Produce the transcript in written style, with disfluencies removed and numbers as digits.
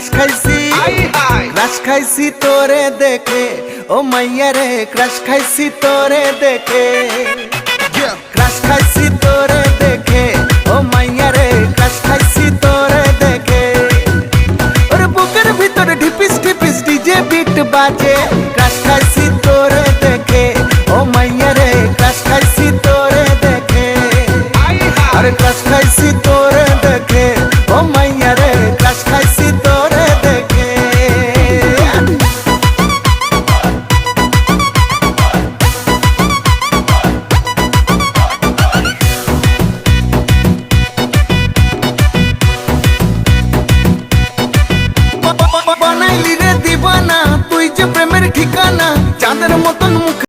Crush খাইছি তোরে দেখে ও মাইয়া রে, ক্রাশ খাইছি তোরে দেখে, ক্রাশ খাইছি তোরে দেখে ও মাইয়া রে, ক্রাশ খাইছি তোরে দেখে। ওর বুকের ভিতরে ঢিপিস ঢিপিস ডিজে বিট বাজে।